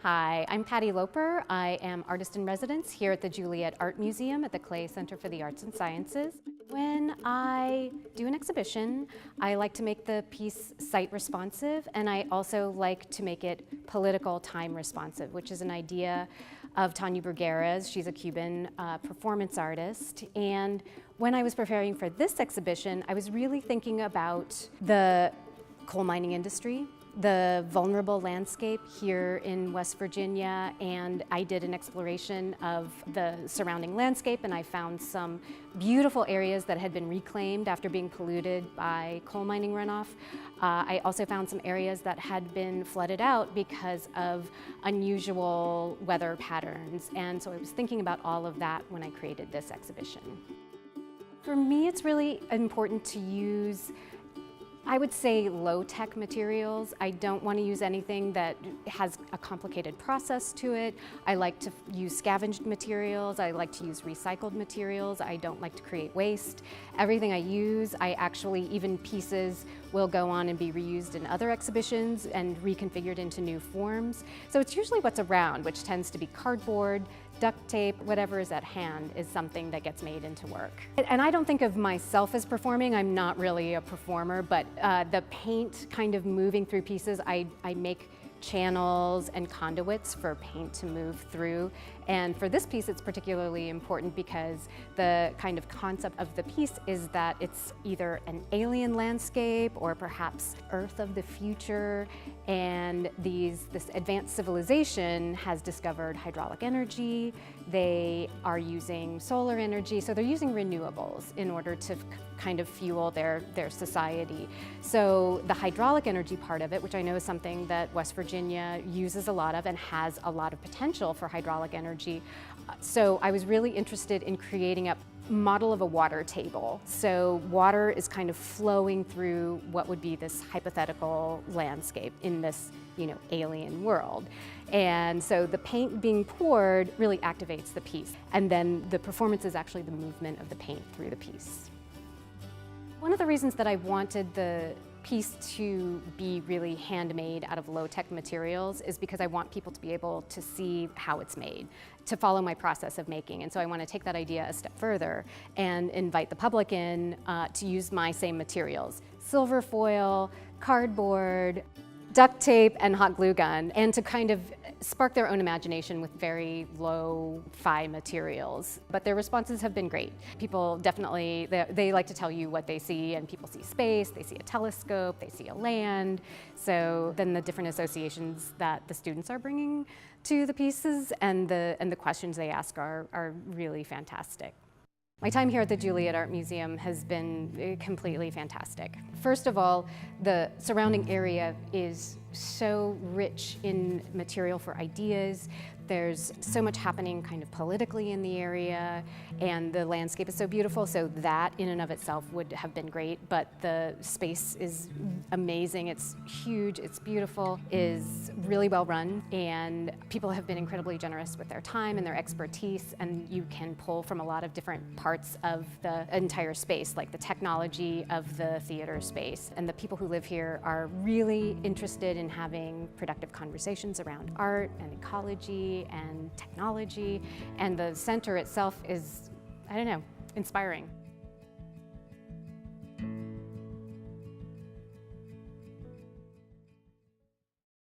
Hi, I'm Patte Loper. I am artist in residence here at the Juliet Art Museum at the Clay Center for the Arts and Sciences. When I do an exhibition, I like to make the piece site responsive, and I also like to make it political time responsive, which is an idea of Tanya Bruguera's. She's a Cuban performance artist. And when I was preparing for this exhibition, I was really thinking about the coal mining industry, the vulnerable landscape here in West Virginia, and I did an exploration of the surrounding landscape, and I found some beautiful areas that had been reclaimed after being polluted by coal mining runoff. I also found some areas that had been flooded out because of unusual weather patterns, and so I was thinking about all of that when I created this exhibition. For me, it's really important to use, I would say, low-tech materials. I don't want to use anything that has a complicated process to it. I like to use scavenged materials. I like to use recycled materials. I don't like to create waste. Everything I use, even pieces will go on and be reused in other exhibitions and reconfigured into new forms. So it's usually what's around, which tends to be cardboard, duct tape, whatever is at hand is something that gets made into work. And I don't think of myself as performing. I'm not really a performer, but the paint kind of moving through pieces, I make channels and conduits for paint to move through. And for this piece, it's particularly important because the kind of concept of the piece is that it's either an alien landscape or perhaps Earth of the future. And this advanced civilization has discovered hydraulic energy. They are using solar energy, so they're using renewables in order to kind of fuel their society. So the hydraulic energy part of it, which I know is something that West Virginia uses a lot of and has a lot of potential for hydraulic energy. So I was really interested in creating a model of a water table. So water is kind of flowing through what would be this hypothetical landscape in this, alien world. And so the paint being poured really activates the piece. And then the performance is actually the movement of the paint through the piece. One of the reasons that I wanted the piece to be really handmade out of low-tech materials is because I want people to be able to see how it's made, to follow my process of making. And so I want to take that idea a step further and invite the public in to use my same materials: silver foil, cardboard, duct tape, and hot glue gun, and to kind of spark their own imagination with very low-fi materials. But their responses have been great. People definitely, they like to tell you what they see, and people see space, they see a telescope, they see a land. So then the different associations that the students are bringing to the pieces and the questions they ask are really fantastic. My time here at the Juliet Art Museum has been completely fantastic. First of all, the surrounding area is so rich in material for ideas. There's so much happening kind of politically in the area, and the landscape is so beautiful, so that in and of itself would have been great, but the space is amazing. It's huge, it's beautiful, is really well run, and people have been incredibly generous with their time and their expertise, and you can pull from a lot of different parts of the entire space, like the technology of the theater space. And the people who live here are really interested in having productive conversations around art and ecology and technology, and the center itself is, inspiring.